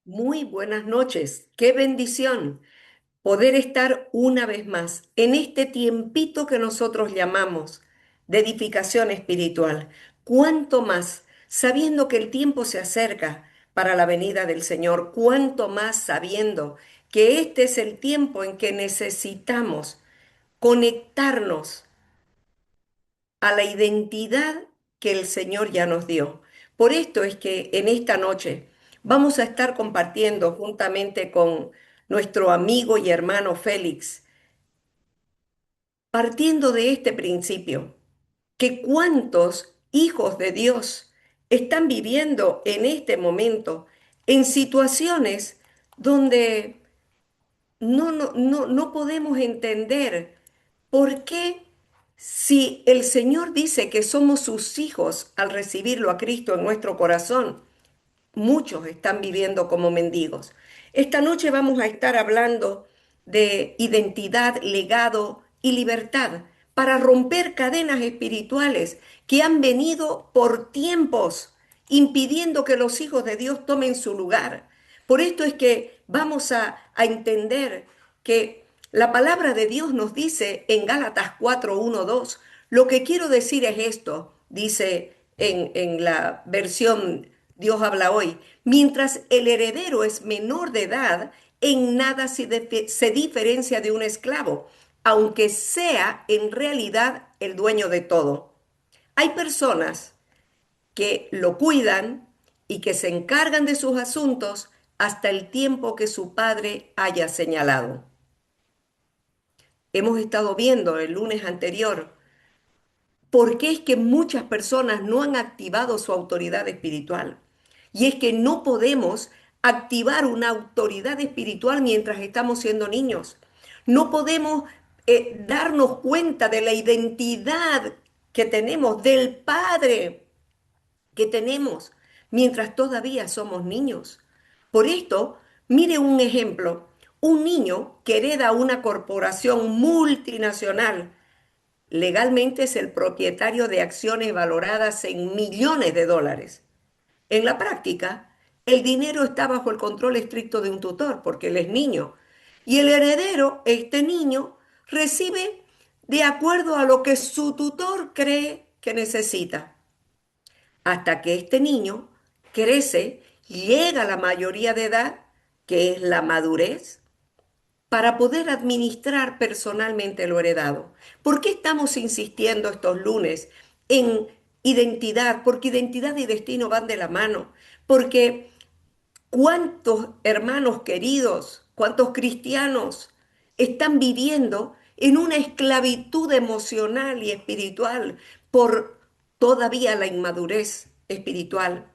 Muy buenas noches. Qué bendición poder estar una vez más en este tiempito que nosotros llamamos de edificación espiritual. Cuánto más, sabiendo que el tiempo se acerca para la venida del Señor, cuánto más sabiendo que este es el tiempo en que necesitamos conectarnos a la identidad que el Señor ya nos dio. Por esto es que en esta noche vamos a estar compartiendo juntamente con nuestro amigo y hermano Félix, partiendo de este principio, que cuántos hijos de Dios están viviendo en este momento en situaciones donde no podemos entender por qué si el Señor dice que somos sus hijos al recibirlo a Cristo en nuestro corazón, muchos están viviendo como mendigos. Esta noche vamos a estar hablando de identidad, legado y libertad para romper cadenas espirituales que han venido por tiempos impidiendo que los hijos de Dios tomen su lugar. Por esto es que vamos a entender que la palabra de Dios nos dice en Gálatas 4, 1, 2, lo que quiero decir es esto, dice en la versión Dios habla hoy, mientras el heredero es menor de edad, en nada se diferencia de un esclavo, aunque sea en realidad el dueño de todo. Hay personas que lo cuidan y que se encargan de sus asuntos hasta el tiempo que su padre haya señalado. Hemos estado viendo el lunes anterior por qué es que muchas personas no han activado su autoridad espiritual. Y es que no podemos activar una autoridad espiritual mientras estamos siendo niños. No podemos darnos cuenta de la identidad que tenemos, del Padre que tenemos, mientras todavía somos niños. Por esto, mire un ejemplo. Un niño que hereda una corporación multinacional legalmente es el propietario de acciones valoradas en millones de dólares. En la práctica, el dinero está bajo el control estricto de un tutor, porque él es niño. Y el heredero, este niño, recibe de acuerdo a lo que su tutor cree que necesita, hasta que este niño crece, llega a la mayoría de edad, que es la madurez, para poder administrar personalmente lo heredado. ¿Por qué estamos insistiendo estos lunes en identidad? Porque identidad y destino van de la mano. Porque cuántos hermanos queridos, cuántos cristianos están viviendo en una esclavitud emocional y espiritual por todavía la inmadurez espiritual.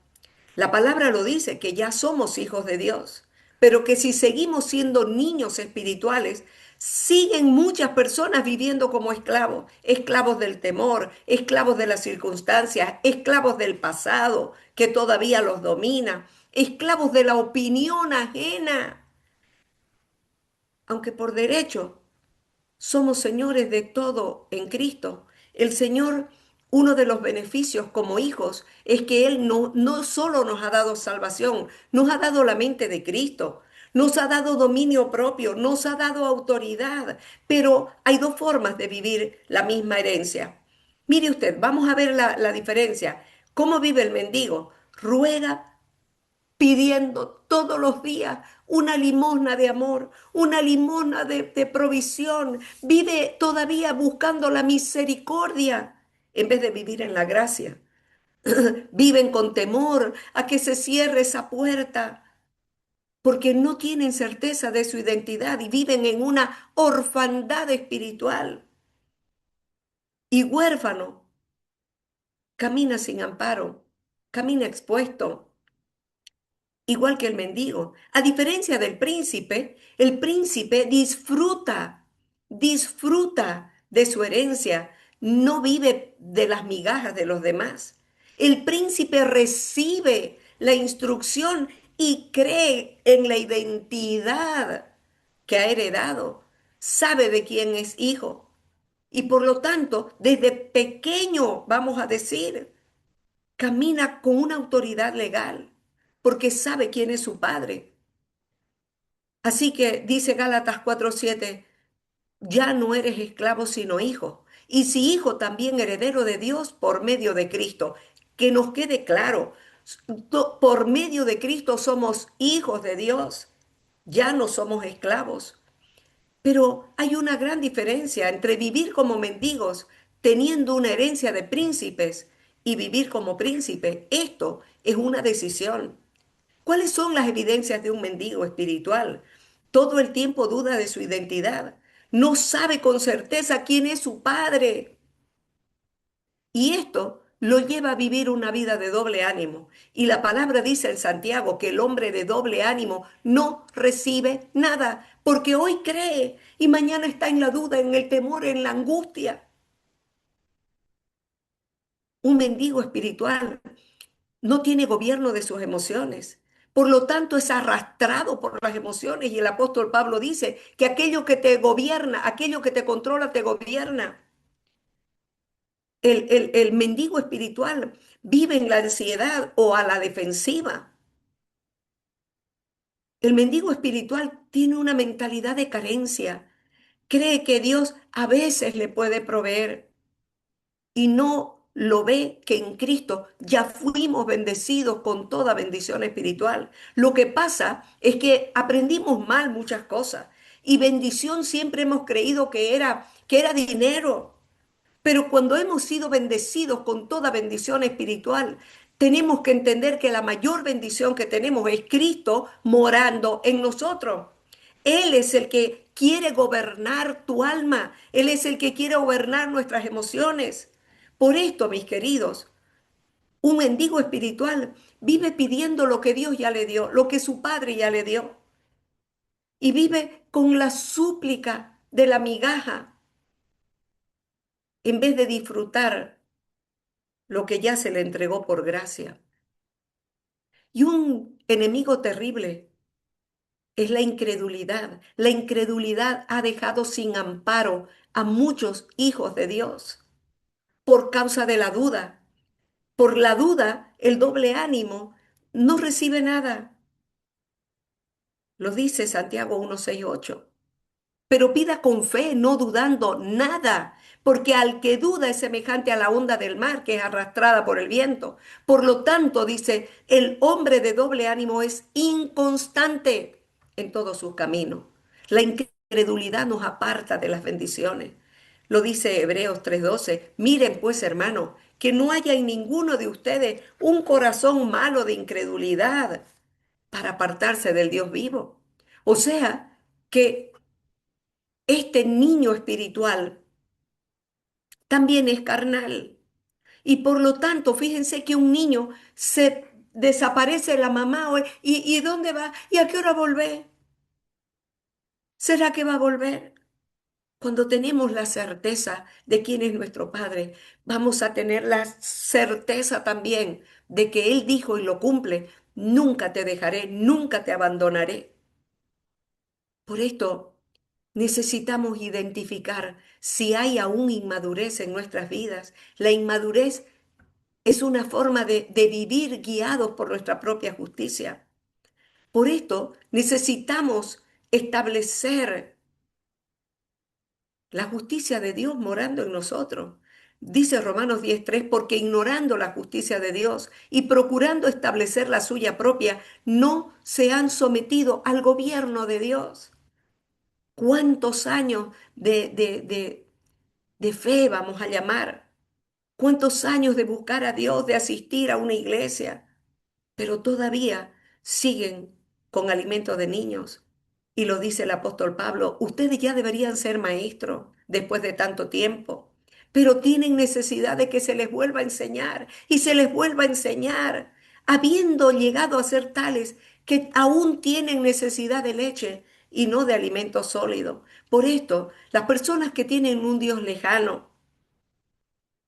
La palabra lo dice, que ya somos hijos de Dios, pero que si seguimos siendo niños espirituales, siguen muchas personas viviendo como esclavos, esclavos del temor, esclavos de las circunstancias, esclavos del pasado que todavía los domina, esclavos de la opinión ajena, aunque por derecho somos señores de todo en Cristo. El Señor, uno de los beneficios como hijos es que Él no solo nos ha dado salvación, nos ha dado la mente de Cristo, nos ha dado dominio propio, nos ha dado autoridad, pero hay dos formas de vivir la misma herencia. Mire usted, vamos a ver la diferencia. ¿Cómo vive el mendigo? Ruega pidiendo todos los días una limosna de amor, una limosna de provisión. Vive todavía buscando la misericordia en vez de vivir en la gracia. Viven con temor a que se cierre esa puerta porque no tienen certeza de su identidad y viven en una orfandad espiritual. Y huérfano, camina sin amparo, camina expuesto igual que el mendigo. A diferencia del príncipe, el príncipe disfruta de su herencia, no vive de las migajas de los demás. El príncipe recibe la instrucción y cree en la identidad que ha heredado, sabe de quién es hijo. Y por lo tanto, desde pequeño, vamos a decir, camina con una autoridad legal porque sabe quién es su padre. Así que dice Gálatas 4:7, ya no eres esclavo sino hijo. Y si hijo, también heredero de Dios por medio de Cristo. Que nos quede claro, por medio de Cristo somos hijos de Dios, ya no somos esclavos. Pero hay una gran diferencia entre vivir como mendigos, teniendo una herencia de príncipes, y vivir como príncipe. Esto es una decisión. ¿Cuáles son las evidencias de un mendigo espiritual? Todo el tiempo duda de su identidad. No sabe con certeza quién es su padre. Y esto lo lleva a vivir una vida de doble ánimo. Y la palabra dice en Santiago que el hombre de doble ánimo no recibe nada, porque hoy cree y mañana está en la duda, en el temor, en la angustia. Un mendigo espiritual no tiene gobierno de sus emociones. Por lo tanto, es arrastrado por las emociones. Y el apóstol Pablo dice que aquello que te gobierna, aquello que te controla, te gobierna. El mendigo espiritual vive en la ansiedad o a la defensiva. El mendigo espiritual tiene una mentalidad de carencia. Cree que Dios a veces le puede proveer y no lo ve que en Cristo ya fuimos bendecidos con toda bendición espiritual. Lo que pasa es que aprendimos mal muchas cosas y bendición siempre hemos creído que era dinero. Pero cuando hemos sido bendecidos con toda bendición espiritual, tenemos que entender que la mayor bendición que tenemos es Cristo morando en nosotros. Él es el que quiere gobernar tu alma. Él es el que quiere gobernar nuestras emociones. Por esto, mis queridos, un mendigo espiritual vive pidiendo lo que Dios ya le dio, lo que su Padre ya le dio. Y vive con la súplica de la migaja en vez de disfrutar lo que ya se le entregó por gracia. Y un enemigo terrible es la incredulidad. La incredulidad ha dejado sin amparo a muchos hijos de Dios por causa de la duda. Por la duda, el doble ánimo no recibe nada. Lo dice Santiago 1:6-8. Pero pida con fe, no dudando nada, porque al que duda es semejante a la onda del mar que es arrastrada por el viento. Por lo tanto, dice, el hombre de doble ánimo es inconstante en todos sus caminos. La incredulidad nos aparta de las bendiciones. Lo dice Hebreos 3:12. Miren pues, hermano, que no haya en ninguno de ustedes un corazón malo de incredulidad para apartarse del Dios vivo. O sea, que este niño espiritual también es carnal. Y por lo tanto, fíjense que un niño se desaparece de la mamá y ¿dónde va? ¿Y a qué hora volver? ¿Será que va a volver? Cuando tenemos la certeza de quién es nuestro Padre, vamos a tener la certeza también de que Él dijo y lo cumple, nunca te dejaré, nunca te abandonaré. Por esto necesitamos identificar si hay aún inmadurez en nuestras vidas. La inmadurez es una forma de vivir guiados por nuestra propia justicia. Por esto necesitamos establecer la justicia de Dios morando en nosotros. Dice Romanos 10:3, porque ignorando la justicia de Dios y procurando establecer la suya propia, no se han sometido al gobierno de Dios. ¿Cuántos años de fe vamos a llamar? ¿Cuántos años de buscar a Dios, de asistir a una iglesia? Pero todavía siguen con alimento de niños. Y lo dice el apóstol Pablo, ustedes ya deberían ser maestros después de tanto tiempo, pero tienen necesidad de que se les vuelva a enseñar y se les vuelva a enseñar, habiendo llegado a ser tales que aún tienen necesidad de leche y no de alimento sólido. Por esto, las personas que tienen un Dios lejano,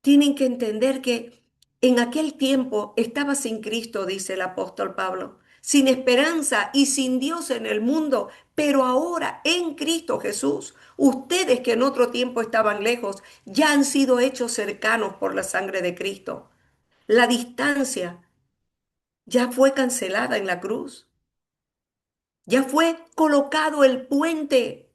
tienen que entender que en aquel tiempo estaba sin Cristo, dice el apóstol Pablo, sin esperanza y sin Dios en el mundo, pero ahora en Cristo Jesús, ustedes que en otro tiempo estaban lejos, ya han sido hechos cercanos por la sangre de Cristo. La distancia ya fue cancelada en la cruz. Ya fue colocado el puente.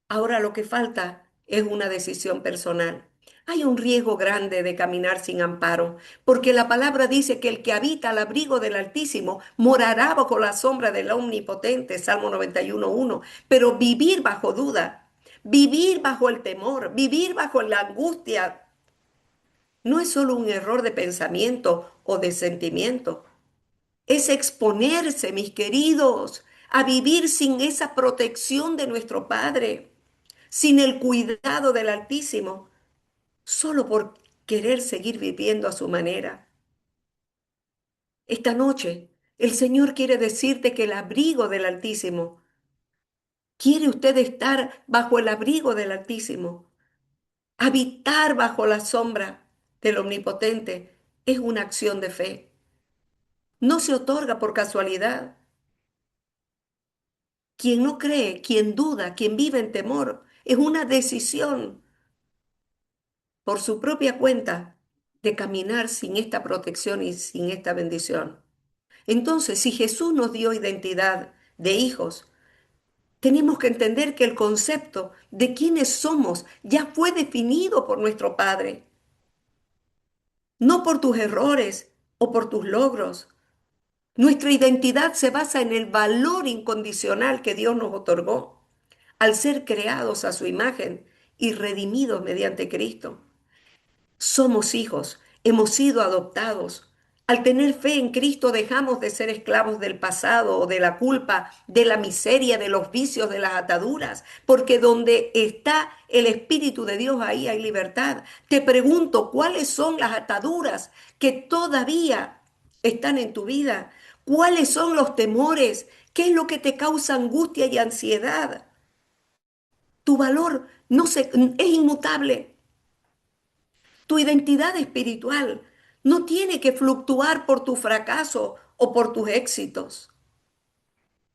Ahora lo que falta es una decisión personal. Hay un riesgo grande de caminar sin amparo, porque la palabra dice que el que habita al abrigo del Altísimo morará bajo la sombra del Omnipotente, Salmo 91:1. Pero vivir bajo duda, vivir bajo el temor, vivir bajo la angustia, no es solo un error de pensamiento o de sentimiento, es exponerse, mis queridos, a vivir sin esa protección de nuestro Padre, sin el cuidado del Altísimo, solo por querer seguir viviendo a su manera. Esta noche, el Señor quiere decirte que el abrigo del Altísimo, quiere usted estar bajo el abrigo del Altísimo, habitar bajo la sombra del Omnipotente, es una acción de fe. No se otorga por casualidad. Quien no cree, quien duda, quien vive en temor, es una decisión por su propia cuenta de caminar sin esta protección y sin esta bendición. Entonces, si Jesús nos dio identidad de hijos, tenemos que entender que el concepto de quiénes somos ya fue definido por nuestro Padre, no por tus errores o por tus logros. Nuestra identidad se basa en el valor incondicional que Dios nos otorgó al ser creados a su imagen y redimidos mediante Cristo. Somos hijos, hemos sido adoptados. Al tener fe en Cristo dejamos de ser esclavos del pasado o de la culpa, de la miseria, de los vicios, de las ataduras, porque donde está el Espíritu de Dios, ahí hay libertad. Te pregunto, ¿cuáles son las ataduras que todavía están en tu vida? ¿Cuáles son los temores? ¿Qué es lo que te causa angustia y ansiedad? Tu valor es inmutable. Tu identidad espiritual no tiene que fluctuar por tu fracaso o por tus éxitos.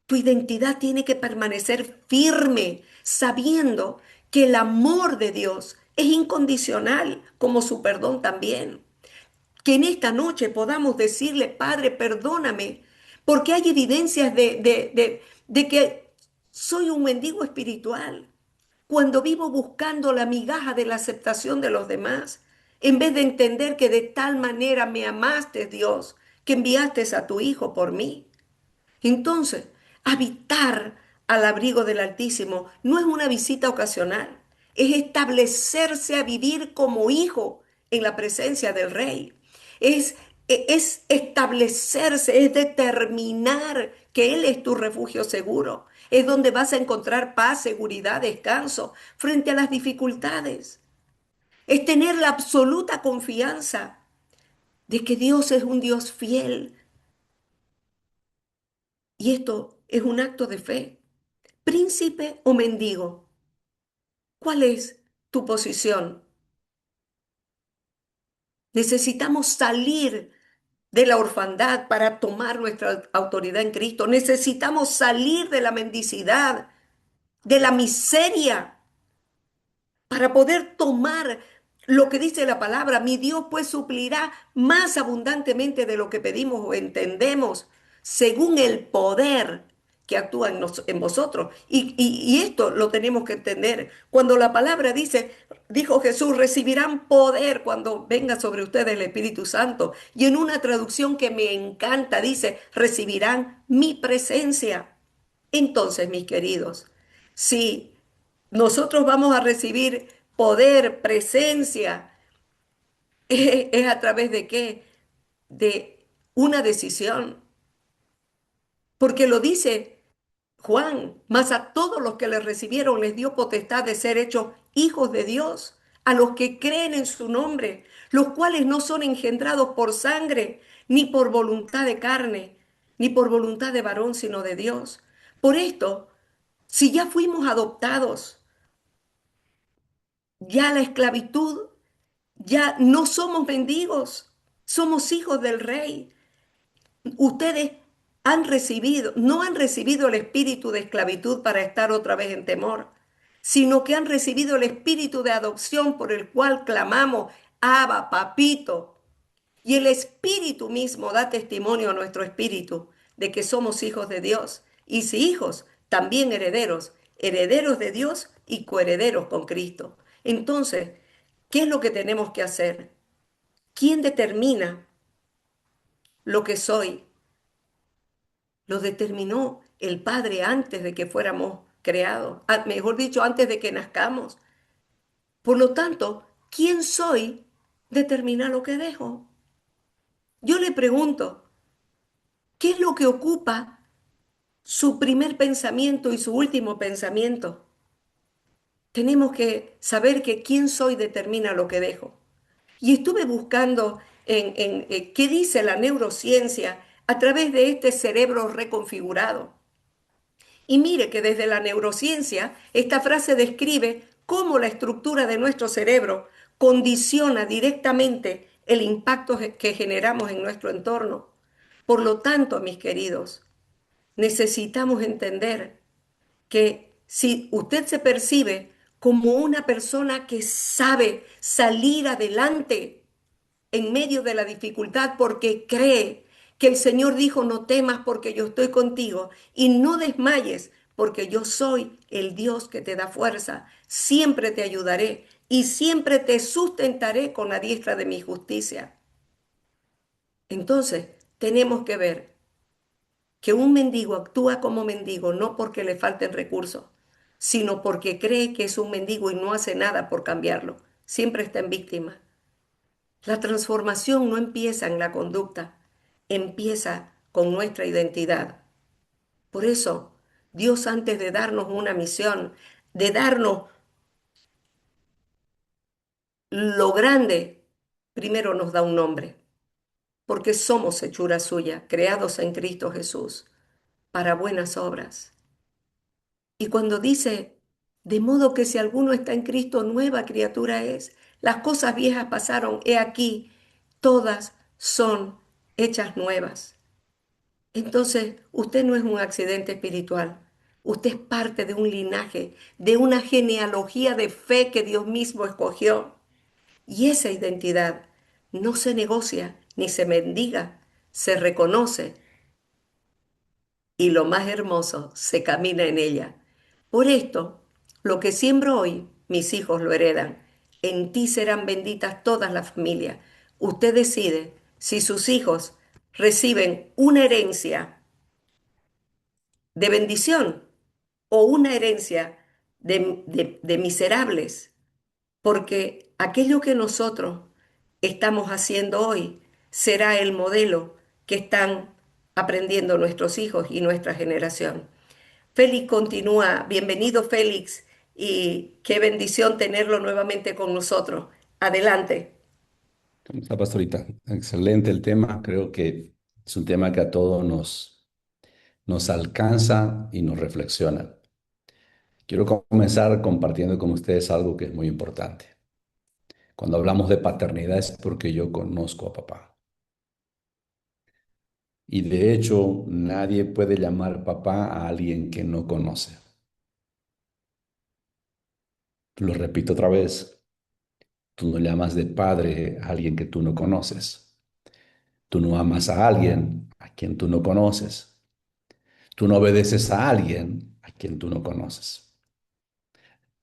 Tu identidad tiene que permanecer firme, sabiendo que el amor de Dios es incondicional, como su perdón también. Que en esta noche podamos decirle, Padre, perdóname, porque hay evidencias de que soy un mendigo espiritual. Cuando vivo buscando la migaja de la aceptación de los demás, en vez de entender que de tal manera me amaste, Dios, que enviaste a tu Hijo por mí. Entonces, habitar al abrigo del Altísimo no es una visita ocasional, es establecerse a vivir como hijo en la presencia del Rey. Es, es establecerse, es determinar que Él es tu refugio seguro. Es donde vas a encontrar paz, seguridad, descanso frente a las dificultades. Es tener la absoluta confianza de que Dios es un Dios fiel. Y esto es un acto de fe. Príncipe o mendigo, ¿cuál es tu posición? Necesitamos salir de la orfandad para tomar nuestra autoridad en Cristo. Necesitamos salir de la mendicidad, de la miseria, para poder tomar lo que dice la palabra. Mi Dios pues suplirá más abundantemente de lo que pedimos o entendemos, según el poder que actúa en vosotros. Y esto lo tenemos que entender. Cuando la palabra dice, dijo Jesús, recibirán poder cuando venga sobre ustedes el Espíritu Santo. Y en una traducción que me encanta dice, recibirán mi presencia. Entonces, mis queridos, si nosotros vamos a recibir poder, presencia, es a través de qué? De una decisión. Porque lo dice Juan, mas a todos los que le recibieron les dio potestad de ser hechos hijos de Dios, a los que creen en su nombre, los cuales no son engendrados por sangre, ni por voluntad de carne, ni por voluntad de varón, sino de Dios. Por esto, si ya fuimos adoptados, ya la esclavitud, ya no somos mendigos, somos hijos del Rey. Ustedes han recibido, no han recibido el espíritu de esclavitud para estar otra vez en temor, sino que han recibido el espíritu de adopción por el cual clamamos, Abba, papito. Y el espíritu mismo da testimonio a nuestro espíritu de que somos hijos de Dios. y si hijos, también herederos, herederos de Dios y coherederos con Cristo. Entonces, ¿qué es lo que tenemos que hacer? ¿Quién determina lo que soy? Lo determinó el Padre antes de que fuéramos creados, mejor dicho, antes de que nazcamos. Por lo tanto, ¿quién soy determina lo que dejo? Yo le pregunto, ¿qué es lo que ocupa su primer pensamiento y su último pensamiento? Tenemos que saber que quién soy determina lo que dejo. Y estuve buscando qué dice la neurociencia a través de este cerebro reconfigurado. Y mire que desde la neurociencia esta frase describe cómo la estructura de nuestro cerebro condiciona directamente el impacto que generamos en nuestro entorno. Por lo tanto, mis queridos, necesitamos entender que si usted se percibe como una persona que sabe salir adelante en medio de la dificultad porque cree que el Señor dijo, no temas porque yo estoy contigo y no desmayes porque yo soy el Dios que te da fuerza, siempre te ayudaré y siempre te sustentaré con la diestra de mi justicia. Entonces, tenemos que ver que un mendigo actúa como mendigo no porque le falten recursos, sino porque cree que es un mendigo y no hace nada por cambiarlo. Siempre está en víctima. La transformación no empieza en la conducta, empieza con nuestra identidad. Por eso, Dios antes de darnos una misión, de darnos lo grande, primero nos da un nombre, porque somos hechura suya, creados en Cristo Jesús, para buenas obras. Y cuando dice, de modo que si alguno está en Cristo, nueva criatura es, las cosas viejas pasaron, he aquí, todas son hechas nuevas. Entonces, usted no es un accidente espiritual. Usted es parte de un linaje, de una genealogía de fe que Dios mismo escogió. Y esa identidad no se negocia ni se mendiga, se reconoce y lo más hermoso, se camina en ella. Por esto, lo que siembro hoy, mis hijos lo heredan. En ti serán benditas todas las familias. Usted decide si sus hijos reciben una herencia de bendición o una herencia de miserables, porque aquello que nosotros estamos haciendo hoy será el modelo que están aprendiendo nuestros hijos y nuestra generación. Félix continúa, bienvenido Félix, y qué bendición tenerlo nuevamente con nosotros. Adelante. ¿Cómo está, pastorita? Excelente el tema. Creo que es un tema que a todos nos alcanza y nos reflexiona. Quiero comenzar compartiendo con ustedes algo que es muy importante. Cuando hablamos de paternidad es porque yo conozco a papá. Y de hecho, nadie puede llamar papá a alguien que no conoce. Lo repito otra vez. Tú no llamas de padre a alguien que tú no conoces. Tú no amas a alguien a quien tú no conoces. Tú no obedeces a alguien a quien tú no conoces.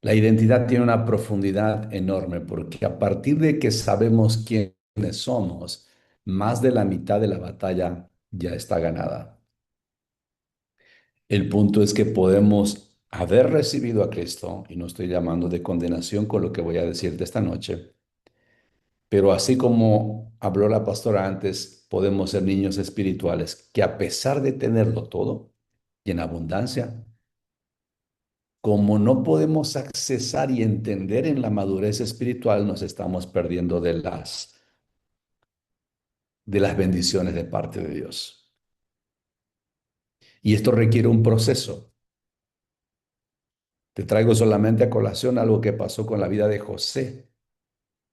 La identidad tiene una profundidad enorme porque a partir de que sabemos quiénes somos, más de la mitad de la batalla ya está ganada. El punto es que podemos haber recibido a Cristo, y no estoy llamando de condenación con lo que voy a decirte esta noche, pero así como habló la pastora antes, podemos ser niños espirituales que a pesar de tenerlo todo y en abundancia, como no podemos accesar y entender en la madurez espiritual, nos estamos perdiendo de las bendiciones de parte de Dios. Y esto requiere un proceso. Te traigo solamente a colación algo que pasó con la vida de José.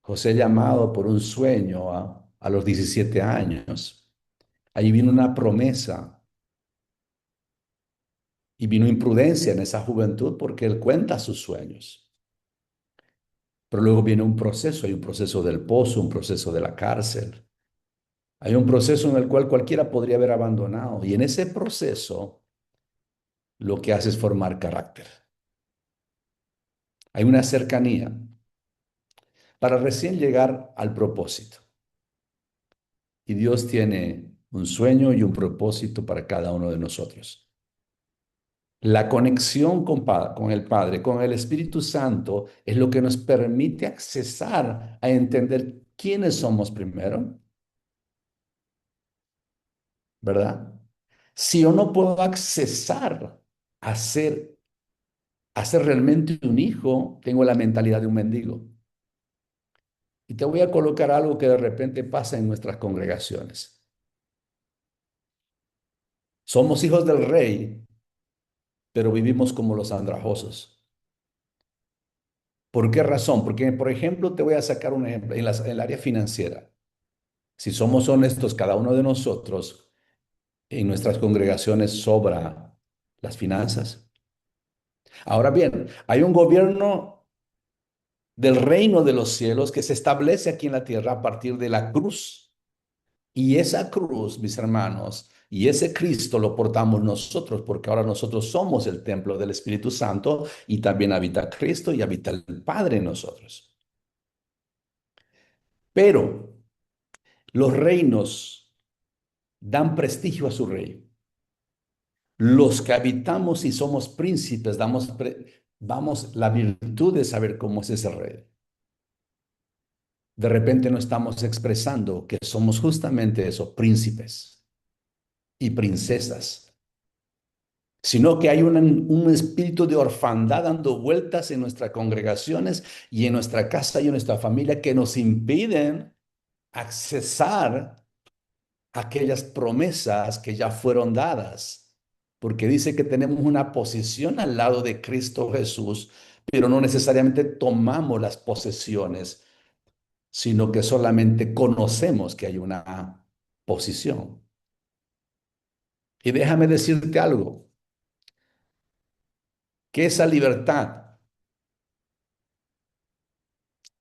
José llamado por un sueño a los 17 años. Ahí vino una promesa y vino imprudencia en esa juventud porque él cuenta sus sueños. Pero luego viene un proceso, hay un proceso del pozo, un proceso de la cárcel. Hay un proceso en el cual cualquiera podría haber abandonado. Y en ese proceso, lo que hace es formar carácter. Hay una cercanía para recién llegar al propósito. Y Dios tiene un sueño y un propósito para cada uno de nosotros. La conexión con el Padre, con el Espíritu Santo, es lo que nos permite accesar a entender quiénes somos primero, ¿verdad? Si yo no puedo accesar a ser realmente un hijo, tengo la mentalidad de un mendigo. Y te voy a colocar algo que de repente pasa en nuestras congregaciones. Somos hijos del rey, pero vivimos como los andrajosos. ¿Por qué razón? Porque, por ejemplo, te voy a sacar un ejemplo en el área financiera. Si somos honestos, cada uno de nosotros en nuestras congregaciones sobra las finanzas. Ahora bien, hay un gobierno del reino de los cielos que se establece aquí en la tierra a partir de la cruz. Y esa cruz, mis hermanos, y ese Cristo lo portamos nosotros, porque ahora nosotros somos el templo del Espíritu Santo y también habita Cristo y habita el Padre en nosotros. Pero los reinos dan prestigio a su rey. Los que habitamos y somos príncipes damos la virtud de saber cómo es ese rey. De repente no estamos expresando que somos justamente eso, príncipes y princesas, sino que hay un espíritu de orfandad dando vueltas en nuestras congregaciones y en nuestra casa y en nuestra familia que nos impiden accesar aquellas promesas que ya fueron dadas, porque dice que tenemos una posición al lado de Cristo Jesús, pero no necesariamente tomamos las posesiones, sino que solamente conocemos que hay una posición. Y déjame decirte algo, que esa libertad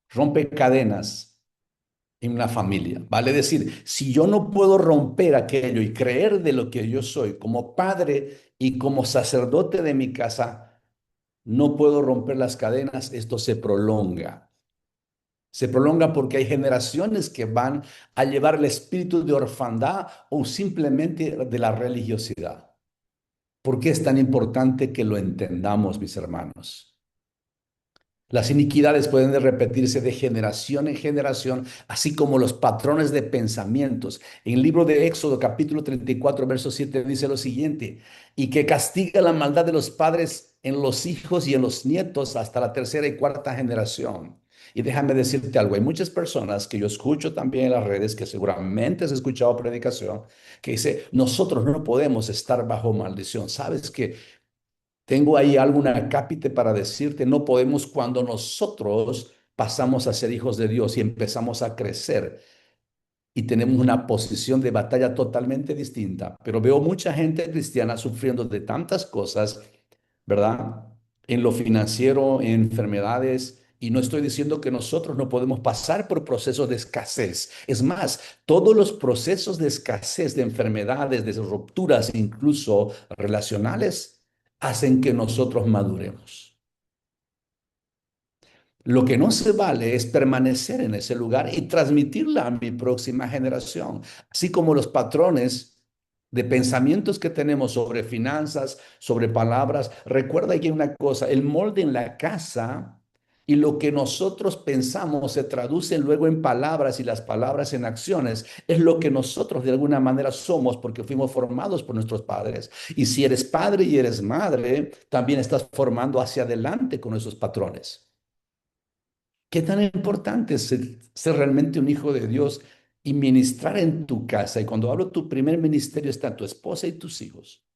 rompe cadenas en una familia. Vale decir, si yo no puedo romper aquello y creer de lo que yo soy como padre y como sacerdote de mi casa, no puedo romper las cadenas, esto se prolonga. Se prolonga porque hay generaciones que van a llevar el espíritu de orfandad o simplemente de la religiosidad. ¿Por qué es tan importante que lo entendamos, mis hermanos? Las iniquidades pueden repetirse de generación en generación, así como los patrones de pensamientos. En el libro de Éxodo, capítulo 34, verso 7, dice lo siguiente, y que castiga la maldad de los padres en los hijos y en los nietos hasta la tercera y cuarta generación. Y déjame decirte algo, hay muchas personas que yo escucho también en las redes, que seguramente has escuchado predicación, que dice, nosotros no podemos estar bajo maldición. ¿Sabes qué? Tengo ahí alguna cápite para decirte, no podemos cuando nosotros pasamos a ser hijos de Dios y empezamos a crecer y tenemos una posición de batalla totalmente distinta. Pero veo mucha gente cristiana sufriendo de tantas cosas, ¿verdad? En lo financiero, en enfermedades. Y no estoy diciendo que nosotros no podemos pasar por procesos de escasez. Es más, todos los procesos de escasez, de enfermedades, de rupturas, incluso relacionales, hacen que nosotros maduremos. Lo que no se vale es permanecer en ese lugar y transmitirla a mi próxima generación, así como los patrones de pensamientos que tenemos sobre finanzas, sobre palabras. Recuerda que hay una cosa, el molde en la casa y lo que nosotros pensamos se traduce luego en palabras y las palabras en acciones. Es lo que nosotros de alguna manera somos porque fuimos formados por nuestros padres. Y si eres padre y eres madre, también estás formando hacia adelante con esos patrones. ¿Qué tan importante es ser realmente un hijo de Dios y ministrar en tu casa? Y cuando hablo tu primer ministerio está tu esposa y tus hijos.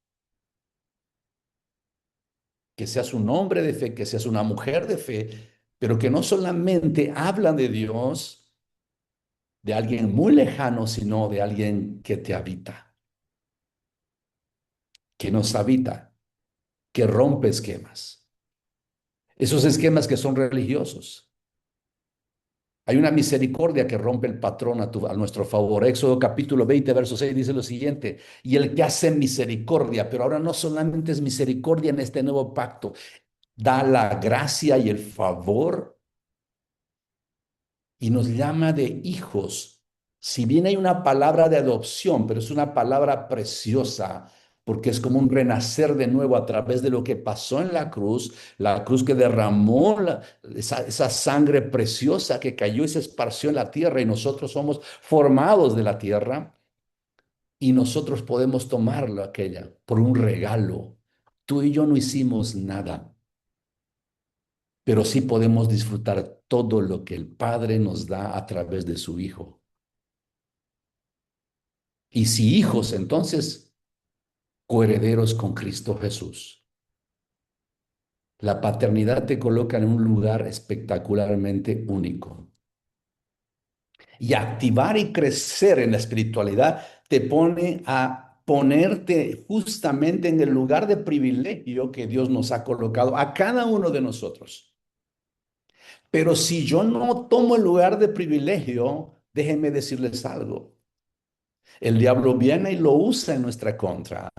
Que seas un hombre de fe, que seas una mujer de fe, pero que no solamente hablan de Dios, de alguien muy lejano, sino de alguien que te habita, que nos habita, que rompe esquemas. Esos esquemas que son religiosos. Hay una misericordia que rompe el patrón a nuestro favor. Éxodo capítulo 20, verso 6 dice lo siguiente, y el que hace misericordia, pero ahora no solamente es misericordia en este nuevo pacto, da la gracia y el favor y nos llama de hijos. Si bien hay una palabra de adopción, pero es una palabra preciosa, porque es como un renacer de nuevo a través de lo que pasó en la cruz que derramó esa sangre preciosa que cayó y se esparció en la tierra y nosotros somos formados de la tierra y nosotros podemos tomarlo aquella por un regalo. Tú y yo no hicimos nada, pero sí podemos disfrutar todo lo que el Padre nos da a través de su Hijo. Y si hijos, entonces coherederos con Cristo Jesús. La paternidad te coloca en un lugar espectacularmente único. Y activar y crecer en la espiritualidad te pone a ponerte justamente en el lugar de privilegio que Dios nos ha colocado a cada uno de nosotros. Pero si yo no tomo el lugar de privilegio, déjenme decirles algo. El diablo viene y lo usa en nuestra contra.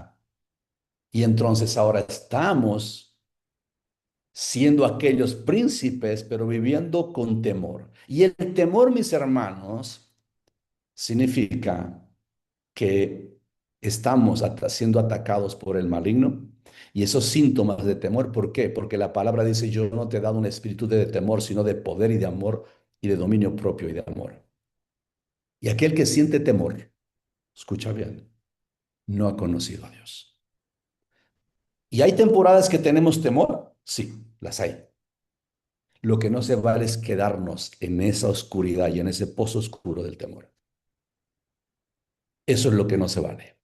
Y entonces ahora estamos siendo aquellos príncipes, pero viviendo con temor. Y el temor, mis hermanos, significa que estamos siendo atacados por el maligno. Y esos síntomas de temor, ¿por qué? Porque la palabra dice, yo no te he dado un espíritu de temor, sino de poder y de amor y de dominio propio y de amor. Y aquel que siente temor, escucha bien, no ha conocido a Dios. ¿Y hay temporadas que tenemos temor? Sí, las hay. Lo que no se vale es quedarnos en esa oscuridad y en ese pozo oscuro del temor. Eso es lo que no se vale.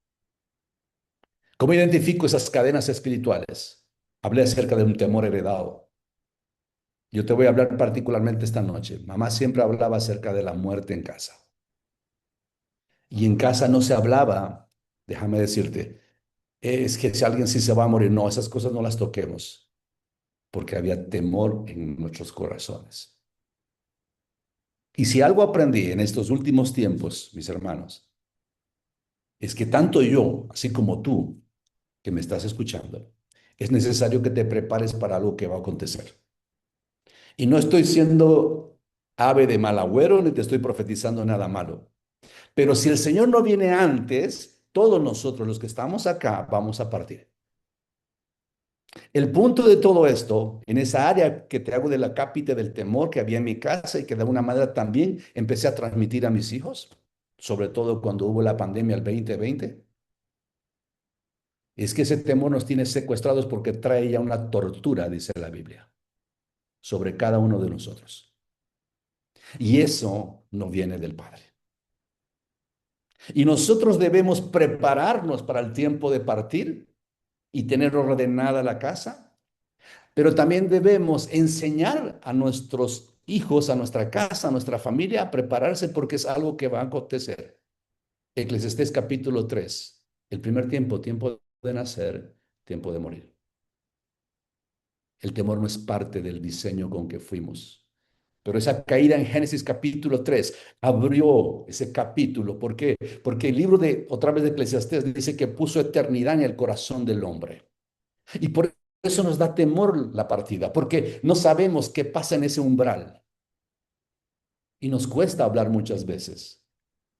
¿Cómo identifico esas cadenas espirituales? Hablé acerca de un temor heredado. Yo te voy a hablar particularmente esta noche. Mamá siempre hablaba acerca de la muerte en casa. Y en casa no se hablaba, déjame decirte, es que si alguien sí se va a morir, no, esas cosas no las toquemos, porque había temor en nuestros corazones. Y si algo aprendí en estos últimos tiempos, mis hermanos, es que tanto yo, así como tú, que me estás escuchando, es necesario que te prepares para algo que va a acontecer. Y no estoy siendo ave de mal agüero ni te estoy profetizando nada malo. Pero si el Señor no viene antes, todos nosotros los que estamos acá vamos a partir. El punto de todo esto, en esa área que te hago de la cápita del temor que había en mi casa y que de alguna manera también empecé a transmitir a mis hijos, sobre todo cuando hubo la pandemia el 2020, es que ese temor nos tiene secuestrados porque trae ya una tortura, dice la Biblia, sobre cada uno de nosotros. Y eso no viene del Padre. Y nosotros debemos prepararnos para el tiempo de partir y tener ordenada la casa, pero también debemos enseñar a nuestros hijos, a nuestra casa, a nuestra familia a prepararse porque es algo que va a acontecer. Eclesiastés capítulo 3, el primer tiempo, tiempo de nacer, tiempo de morir. El temor no es parte del diseño con que fuimos. Pero esa caída en Génesis capítulo 3 abrió ese capítulo. ¿Por qué? Porque el libro de, otra vez de Eclesiastés, dice que puso eternidad en el corazón del hombre. Y por eso nos da temor la partida, porque no sabemos qué pasa en ese umbral. Y nos cuesta hablar muchas veces.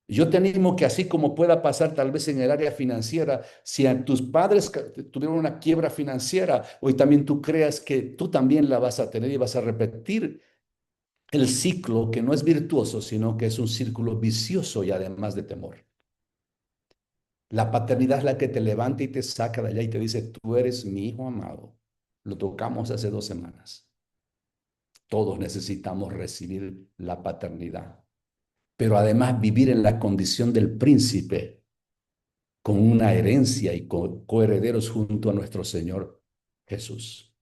Yo te animo que así como pueda pasar tal vez en el área financiera, si a tus padres tuvieron una quiebra financiera, hoy también tú creas que tú también la vas a tener y vas a repetir el ciclo que no es virtuoso, sino que es un círculo vicioso y además de temor. La paternidad es la que te levanta y te saca de allá y te dice, tú eres mi hijo amado. Lo tocamos hace 2 semanas. Todos necesitamos recibir la paternidad, pero además vivir en la condición del príncipe con una herencia y coherederos junto a nuestro Señor Jesús.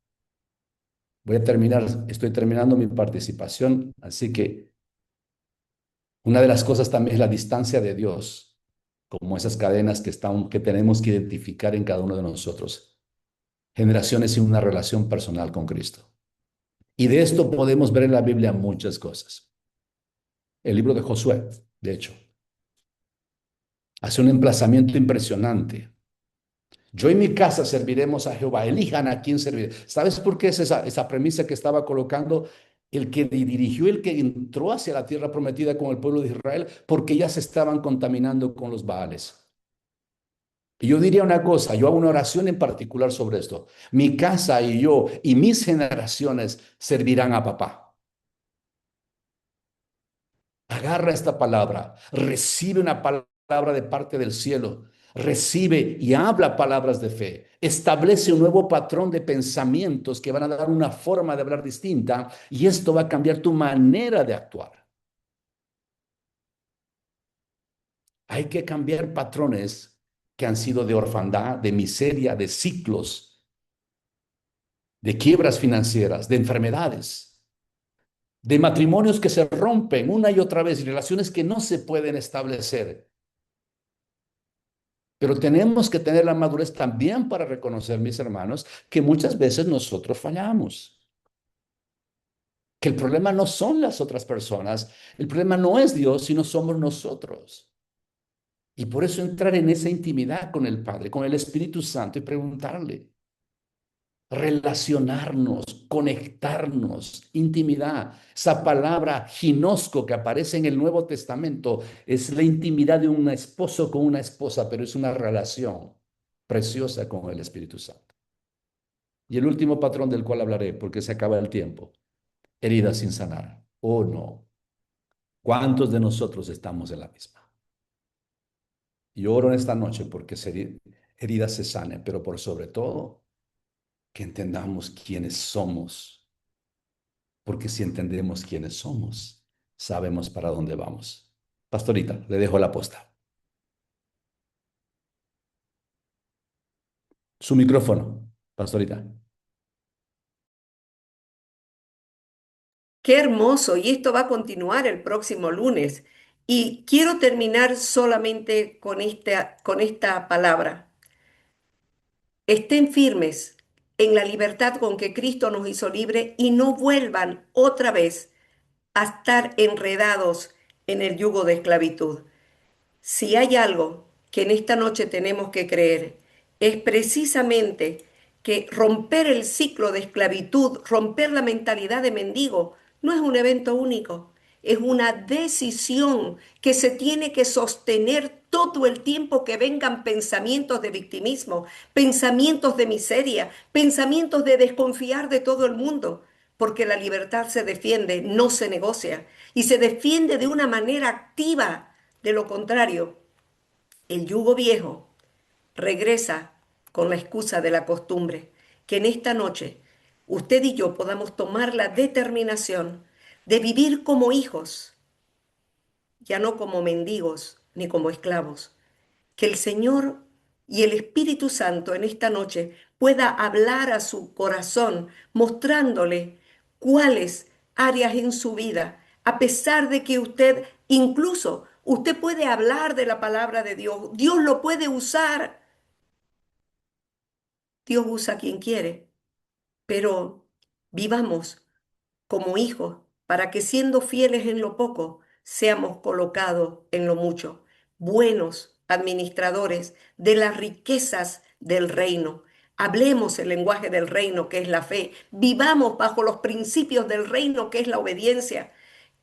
Voy a terminar, estoy terminando mi participación, así que una de las cosas también es la distancia de Dios, como esas cadenas que tenemos que identificar en cada uno de nosotros. Generaciones sin una relación personal con Cristo. Y de esto podemos ver en la Biblia muchas cosas. el libro de Josué, de hecho. Hace un emplazamiento impresionante. Yo y mi casa serviremos a Jehová. Elijan a quién servir. ¿Sabes por qué es esa premisa que estaba colocando? El que dirigió, el que entró hacia la tierra prometida con el pueblo de Israel, porque ya se estaban contaminando con los Baales. Y yo diría una cosa, yo hago una oración en particular sobre esto. Mi casa y yo y mis generaciones servirán a papá. Agarra esta palabra, recibe una palabra de parte del cielo, recibe y habla palabras de fe, establece un nuevo patrón de pensamientos que van a dar una forma de hablar distinta y esto va a cambiar tu manera de actuar. Hay que cambiar patrones que han sido de orfandad, de miseria, de ciclos, de quiebras financieras, de enfermedades, de matrimonios que se rompen una y otra vez y relaciones que no se pueden establecer. Pero tenemos que tener la madurez también para reconocer, mis hermanos, que muchas veces nosotros fallamos. Que el problema no son las otras personas, el problema no es Dios, sino somos nosotros. Y por eso entrar en esa intimidad con el Padre, con el Espíritu Santo y preguntarle, relacionarnos, conectarnos, intimidad. Esa palabra ginosco que aparece en el Nuevo Testamento es la intimidad de un esposo con una esposa, pero es una relación preciosa con el Espíritu Santo. Y el último patrón del cual hablaré, porque se acaba el tiempo, heridas sin sanar. Oh, no. ¿Cuántos de nosotros estamos en la misma? Y oro en esta noche porque heridas se sanen, pero por sobre todo que entendamos quiénes somos, porque si entendemos quiénes somos, sabemos para dónde vamos. Pastorita, le dejo la posta. Su micrófono, pastorita. Qué hermoso. Y esto va a continuar el próximo lunes. Y quiero terminar solamente con esta palabra. Estén firmes en la libertad con que Cristo nos hizo libre y no vuelvan otra vez a estar enredados en el yugo de esclavitud. Si hay algo que en esta noche tenemos que creer, es precisamente que romper el ciclo de esclavitud, romper la mentalidad de mendigo, no es un evento único, es una decisión que se tiene que sostener todo el tiempo que vengan pensamientos de victimismo, pensamientos de miseria, pensamientos de desconfiar de todo el mundo, porque la libertad se defiende, no se negocia, y se defiende de una manera activa. De lo contrario, el yugo viejo regresa con la excusa de la costumbre. Que en esta noche usted y yo podamos tomar la determinación de vivir como hijos, ya no como mendigos ni como esclavos. Que el Señor y el Espíritu Santo en esta noche pueda hablar a su corazón, mostrándole cuáles áreas en su vida, a pesar de que usted puede hablar de la palabra de Dios, Dios lo puede usar, Dios usa a quien quiere, pero vivamos como hijos, para que siendo fieles en lo poco, seamos colocados en lo mucho, buenos administradores de las riquezas del reino. Hablemos el lenguaje del reino, que es la fe. Vivamos bajo los principios del reino, que es la obediencia.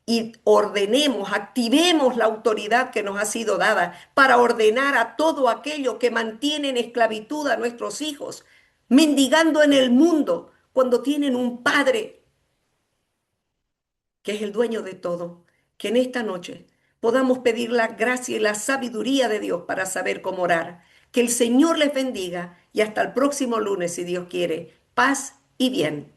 Y ordenemos, activemos la autoridad que nos ha sido dada para ordenar a todo aquello que mantiene en esclavitud a nuestros hijos, mendigando en el mundo cuando tienen un padre que es el dueño de todo, que en esta noche podamos pedir la gracia y la sabiduría de Dios para saber cómo orar. Que el Señor les bendiga y hasta el próximo lunes, si Dios quiere. Paz y bien.